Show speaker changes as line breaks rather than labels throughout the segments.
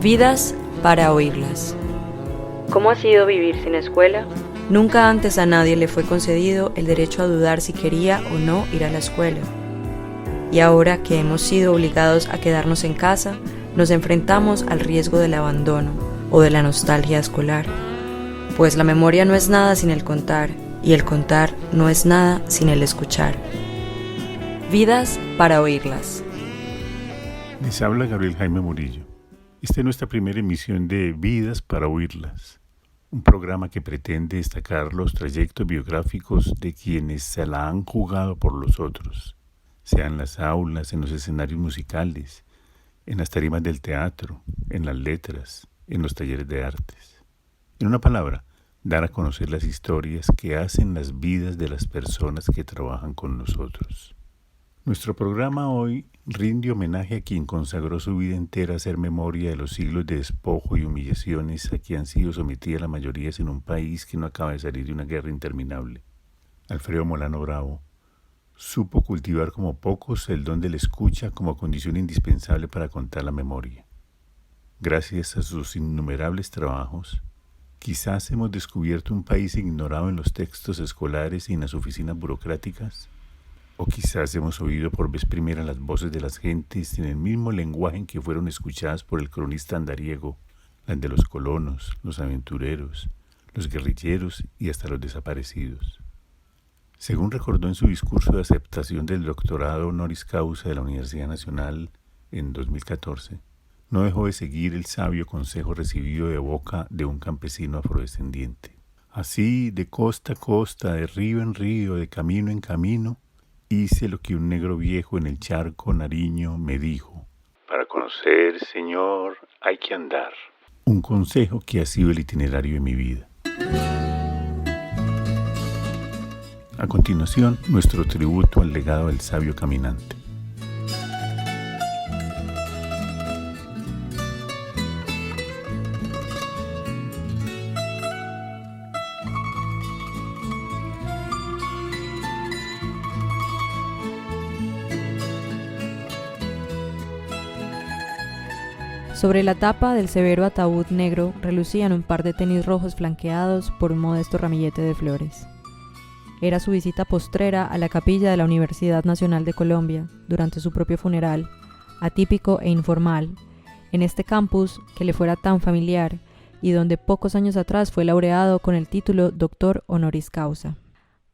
Vidas para oírlas. ¿Cómo ha sido vivir sin escuela? Nunca antes a nadie le fue concedido el derecho a dudar si quería o no ir a la escuela. Y ahora que hemos sido obligados a quedarnos en casa, nos enfrentamos al riesgo del abandono o de la nostalgia escolar. Pues la memoria no es nada sin el contar, y el contar no es nada sin el escuchar. Vidas para oírlas.
Les habla Gabriel Jaime Murillo. Esta es nuestra primera emisión de Vidas para oírlas, un programa que pretende destacar los trayectos biográficos de quienes se la han jugado por los otros, sea en las aulas, en los escenarios musicales, en las tarimas del teatro, en las letras, en los talleres de artes. En una palabra, dar a conocer las historias que hacen las vidas de las personas que trabajan con nosotros. Nuestro programa hoy rinde homenaje a quien consagró su vida entera a hacer memoria de los siglos de despojo y humillaciones a que han sido sometidas la mayoría en un país que no acaba de salir de una guerra interminable. Alfredo Molano Bravo supo cultivar como pocos el don de la escucha como condición indispensable para contar la memoria. Gracias a sus innumerables trabajos, quizás hemos descubierto un país ignorado en los textos escolares y en las oficinas burocráticas, o quizás hemos oído por vez primera las voces de las gentes en el mismo lenguaje en que fueron escuchadas por el cronista andariego, las de los colonos, los aventureros, los guerrilleros y hasta los desaparecidos. Según recordó en su discurso de aceptación del doctorado honoris causa de la Universidad Nacional en 2014, no dejó de seguir el sabio consejo recibido de boca de un campesino afrodescendiente. Así, de costa a costa, de río en río, de camino en camino, hice lo que un negro viejo en el charco Nariño me dijo: para conocer, Señor, hay que andar. Un consejo que ha sido el itinerario de mi vida. A continuación, nuestro tributo al legado del sabio caminante.
Sobre la tapa del severo ataúd negro relucían un par de tenis rojos flanqueados por un modesto ramillete de flores. Era su visita postrera a la capilla de la Universidad Nacional de Colombia durante su propio funeral, atípico e informal, en este campus que le fuera tan familiar y donde pocos años atrás fue laureado con el título Doctor Honoris Causa.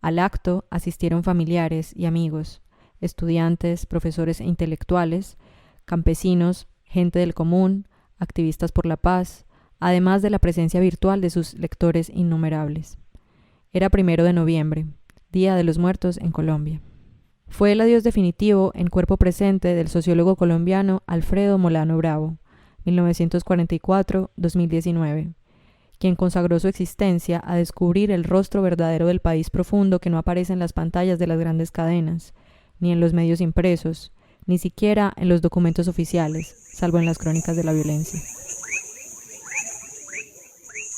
Al acto asistieron familiares y amigos, estudiantes, profesores e intelectuales, campesinos, gente del común, activistas por la paz, además de la presencia virtual de sus lectores innumerables. Era 1 de noviembre, Día de los Muertos en Colombia. Fue el adiós definitivo en cuerpo presente del sociólogo colombiano Alfredo Molano Bravo, 1944-2019, quien consagró su existencia a descubrir el rostro verdadero del país profundo que no aparece en las pantallas de las grandes cadenas, ni en los medios impresos, ni siquiera en los documentos oficiales, salvo en las crónicas de la violencia.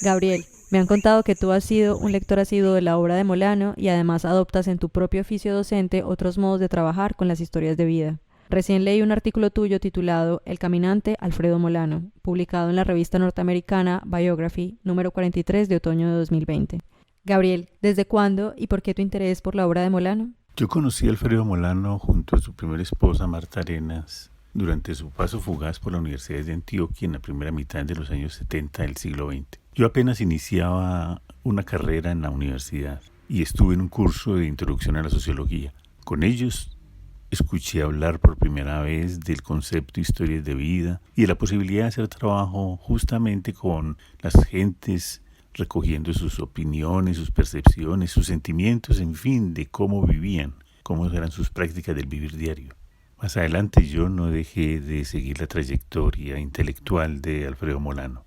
Gabriel, me han contado que tú has sido un lector asiduo de la obra de Molano y además adoptas en tu propio oficio docente otros modos de trabajar con las historias de vida. Recién leí un artículo tuyo titulado El caminante Alfredo Molano, publicado en la revista norteamericana Biography, número 43 de otoño de 2020. Gabriel, ¿desde cuándo y por qué tu interés por la obra de Molano?
Yo conocí a Alfredo Molano junto a su primera esposa Marta Arenas durante su paso fugaz por la Universidad de Antioquia en la primera mitad de los años 70 del siglo XX. Yo apenas iniciaba una carrera en la universidad y estuve en un curso de introducción a la sociología. Con ellos escuché hablar por primera vez del concepto historias de vida y de la posibilidad de hacer trabajo justamente con las gentes, recogiendo sus opiniones, sus percepciones, sus sentimientos, en fin, de cómo vivían, cómo eran sus prácticas del vivir diario. Más adelante yo no dejé de seguir la trayectoria intelectual de Alfredo Molano.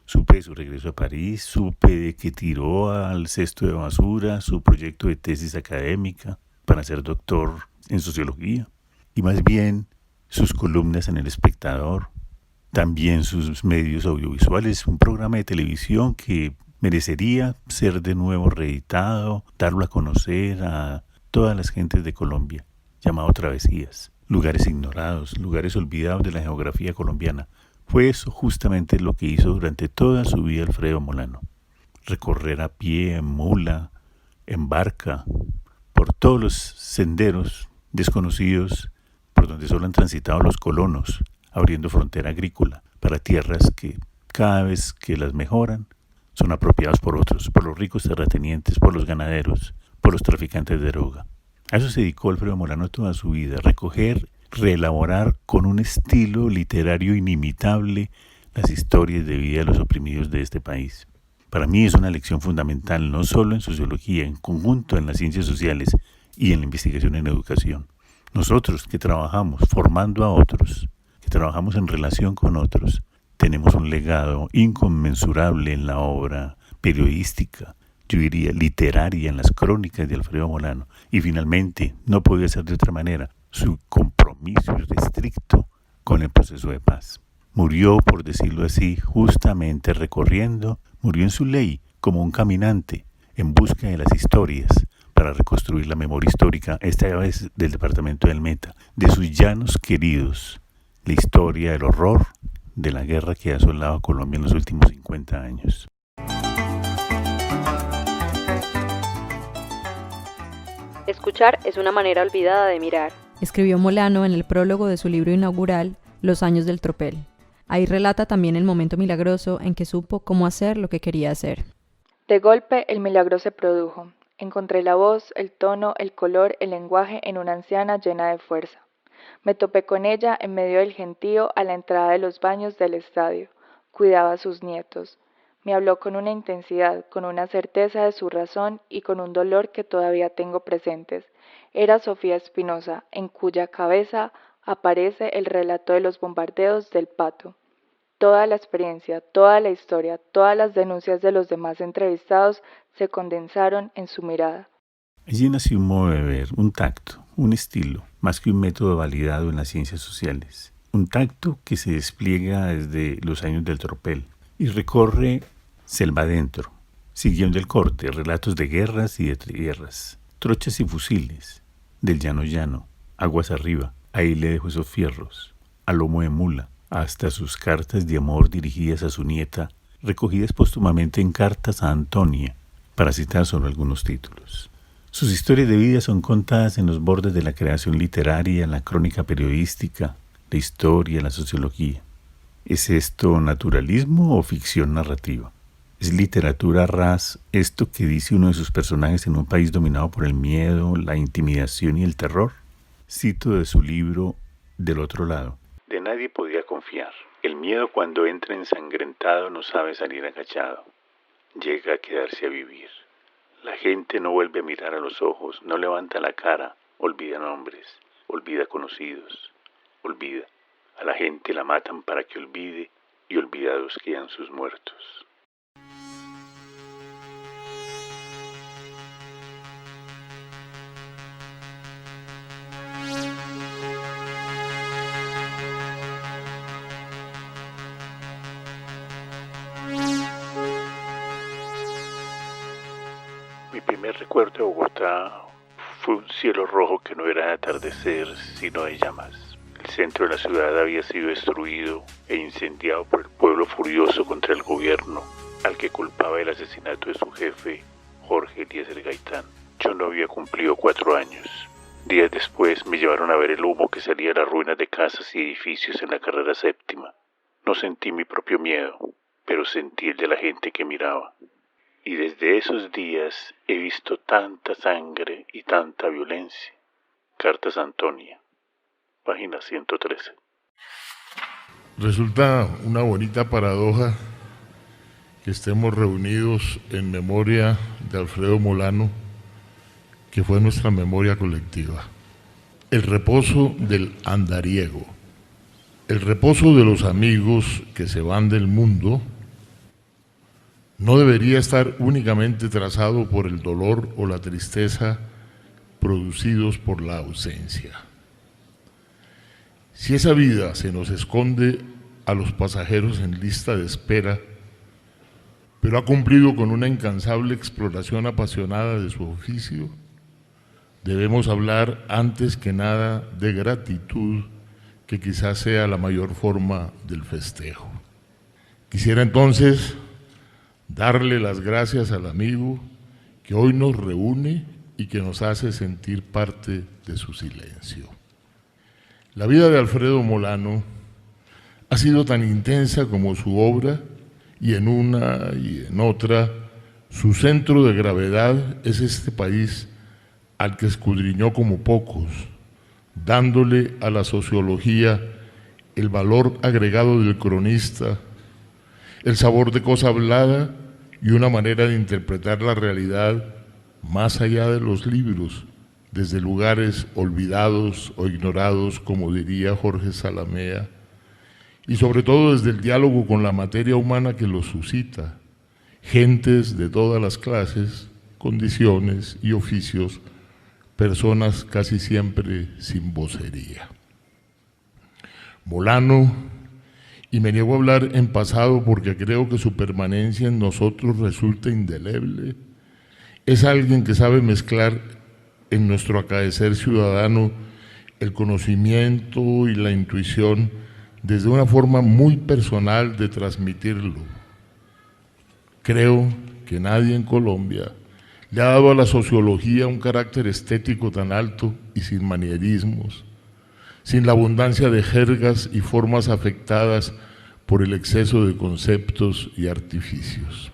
Supe de su regreso a París, supe de que tiró al cesto de basura su proyecto de tesis académica para ser doctor en sociología, y más bien sus columnas en El Espectador, también sus medios audiovisuales, un programa de televisión que merecería ser de nuevo reeditado, darlo a conocer a todas las gentes de Colombia, llamado Travesías, lugares ignorados, lugares olvidados de la geografía colombiana. Fue eso justamente lo que hizo durante toda su vida Alfredo Molano. Recorrer a pie, en mula, en barca, por todos los senderos desconocidos por donde solo han transitado los colonos, abriendo frontera agrícola para tierras que cada vez que las mejoran son apropiadas por otros, por los ricos terratenientes, por los ganaderos, por los traficantes de droga. A eso se dedicó Alfredo Molano toda su vida, recoger, reelaborar con un estilo literario inimitable las historias de vida de los oprimidos de este país. Para mí es una lección fundamental, no solo en sociología, en conjunto en las ciencias sociales y en la investigación en educación. Nosotros que trabajamos formando a otros, que trabajamos en relación con otros, tenemos un legado inconmensurable en la obra periodística, yo diría literaria, en las crónicas de Alfredo Molano. Y finalmente, no podía ser de otra manera, su compromiso irrestricto con el proceso de paz. Murió, por decirlo así, justamente recorriendo, murió en su ley, como un caminante, en busca de las historias, para reconstruir la memoria histórica, esta vez del departamento del Meta, de sus llanos queridos, la historia del horror de la guerra que ha asolado a Colombia en los últimos 50 años.
Escuchar es una manera olvidada de mirar,
escribió Molano en el prólogo de su libro inaugural, Los años del tropel. Ahí relata también el momento milagroso en que supo cómo hacer lo que quería hacer.
De golpe el milagro se produjo. Encontré la voz, el tono, el color, el lenguaje en una anciana llena de fuerza. Me topé con ella en medio del gentío a la entrada de los baños del estadio. Cuidaba a sus nietos. Me habló con una intensidad, con una certeza de su razón y con un dolor que todavía tengo presentes. Era Sofía Espinosa, en cuya cabeza aparece el relato de los bombardeos del Pato. Toda la experiencia, toda la historia, todas las denuncias de los demás entrevistados se condensaron en su mirada.
Allí nació un modo de ver, un tacto, un estilo, más que un método validado en las ciencias sociales. Un tacto que se despliega desde los años del tropel y recorre selva adentro, siguiendo el corte, relatos de guerras y de guerras, trochas y fusiles, del llano llano, aguas arriba, ahí le dejo esos fierros, a lomo de mula, hasta sus cartas de amor dirigidas a su nieta, recogidas póstumamente en Cartas a Antonia, para citar solo algunos títulos. Sus historias de vida son contadas en los bordes de la creación literaria, la crónica periodística, la historia, la sociología. ¿Es esto naturalismo o ficción narrativa? ¿Es literatura ras esto que dice uno de sus personajes en un país dominado por el miedo, la intimidación y el terror? Cito de su libro Del otro lado. De nadie podía confiar. El miedo cuando entra ensangrentado no sabe salir agachado. Llega a quedarse a vivir. La gente no vuelve a mirar a los ojos, no levanta la cara, olvida nombres, olvida conocidos, olvida. A la gente la matan para que olvide y olvidados quedan sus muertos. Mi primer recuerdo de Bogotá fue un cielo rojo que no era de atardecer, sino de llamas. El centro de la ciudad había sido destruido e incendiado por el pueblo furioso contra el gobierno, al que culpaba el asesinato de su jefe, Jorge Eliezer Gaitán. Yo no había cumplido 4 años. Días después me llevaron a ver el humo que salía de las ruinas de casas y edificios en la carrera séptima. No sentí mi propio miedo, pero sentí el de la gente que miraba. Y desde esos días he visto tanta sangre y tanta violencia. Cartas a Antonia, página 113.
Resulta una bonita paradoja que estemos reunidos en memoria de Alfredo Molano, que fue nuestra memoria colectiva. El reposo del andariego, el reposo de los amigos que se van del mundo, no debería estar únicamente trazado por el dolor o la tristeza producidos por la ausencia. Si esa vida se nos esconde a los pasajeros en lista de espera, pero ha cumplido con una incansable exploración apasionada de su oficio, debemos hablar antes que nada de gratitud que quizás sea la mayor forma del festejo. Quisiera entonces darle las gracias al amigo que hoy nos reúne y que nos hace sentir parte de su silencio. La vida de Alfredo Molano ha sido tan intensa como su obra, y en una y en otra, su centro de gravedad es este país al que escudriñó como pocos, dándole a la sociología el valor agregado del cronista, el sabor de cosa hablada y una manera de interpretar la realidad más allá de los libros, desde lugares olvidados o ignorados, como diría Jorge Salamea, y sobre todo desde el diálogo con la materia humana que lo suscita, gentes de todas las clases, condiciones y oficios, personas casi siempre sin vocería. Molano, y me niego a hablar en pasado porque creo que su permanencia en nosotros resulta indeleble, es alguien que sabe mezclar en nuestro acaecer ciudadano el conocimiento y la intuición desde una forma muy personal de transmitirlo. Creo que nadie en Colombia le ha dado a la sociología un carácter estético tan alto y sin manierismos, sin la abundancia de jergas y formas afectadas por el exceso de conceptos y artificios.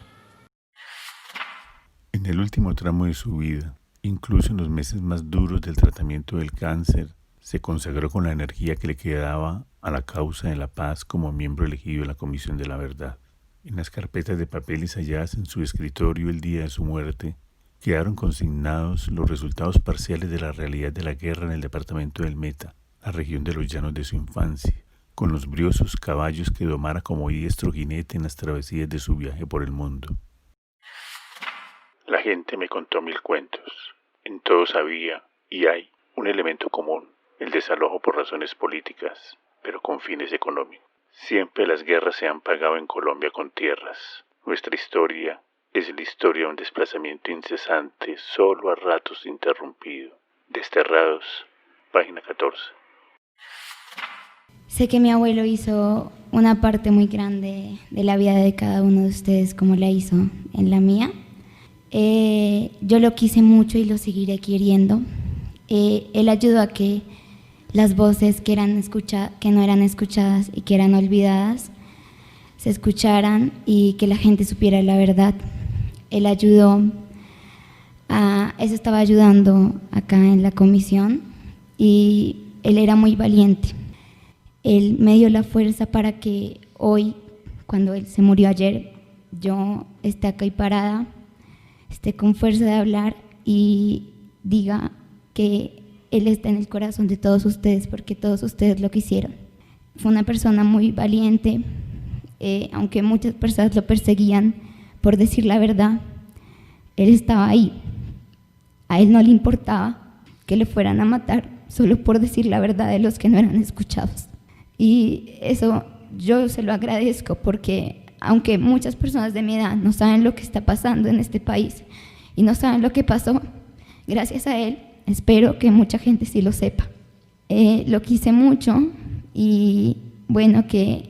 En el último tramo de su vida, incluso en los meses más duros del tratamiento del cáncer, se consagró con la energía que le quedaba a la causa de la paz como miembro elegido de la Comisión de la Verdad. En las carpetas de papeles halladas en su escritorio el día de su muerte, quedaron consignados los resultados parciales de la realidad de la guerra en el departamento del Meta, la región de los llanos de su infancia, con los briosos caballos que domara como diestro jinete en las travesías de su viaje por el mundo. La gente me contó 1000 cuentos. En todos había, y hay, un elemento común, el desalojo por razones políticas, pero con fines económicos. Siempre las guerras se han pagado en Colombia con tierras. Nuestra historia es la historia de un desplazamiento incesante, solo a ratos interrumpido. Desterrados, página 14.
Sé que mi abuelo hizo una parte muy grande de la vida de cada uno de ustedes, como la hizo en la mía. Yo lo quise mucho y lo seguiré queriendo. Él ayudó a que las voces que no eran escuchadas y que eran olvidadas se escucharan y que la gente supiera la verdad. Él ayudó eso estaba ayudando acá en la comisión, y él era muy valiente. Él me dio la fuerza para que hoy, cuando él se murió ayer, yo esté acá y parada, esté con fuerza de hablar y diga que él está en el corazón de todos ustedes, porque todos ustedes lo quisieron. Fue una persona muy valiente, aunque muchas personas lo perseguían por decir la verdad, él estaba ahí. A él no le importaba que le fueran a matar solo por decir la verdad de los que no eran escuchados. Y eso yo se lo agradezco, porque aunque muchas personas de mi edad no saben lo que está pasando en este país y no saben lo que pasó, gracias a él espero que mucha gente sí lo sepa. Lo quise mucho y bueno, que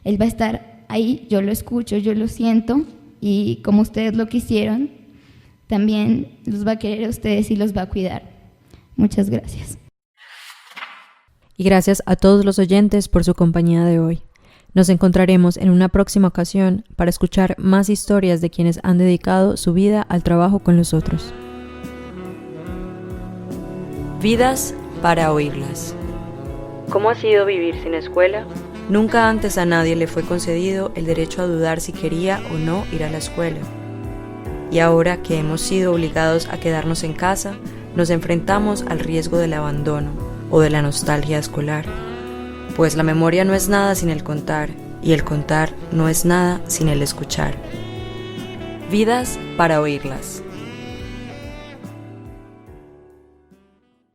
él va a estar ahí, yo lo escucho, yo lo siento, y como ustedes lo quisieron, también los va a querer a ustedes y los va a cuidar. Muchas gracias.
Y gracias a todos los oyentes por su compañía de hoy. Nos encontraremos en una próxima ocasión para escuchar más historias de quienes han dedicado su vida al trabajo con los otros.
Vidas para oírlas. ¿Cómo ha sido vivir sin escuela? Nunca antes a nadie le fue concedido el derecho a dudar si quería o no ir a la escuela. Y ahora que hemos sido obligados a quedarnos en casa, nos enfrentamos al riesgo del abandono o de la nostalgia escolar. Pues la memoria no es nada sin el contar, y el contar no es nada sin el escuchar. Vidas para oírlas.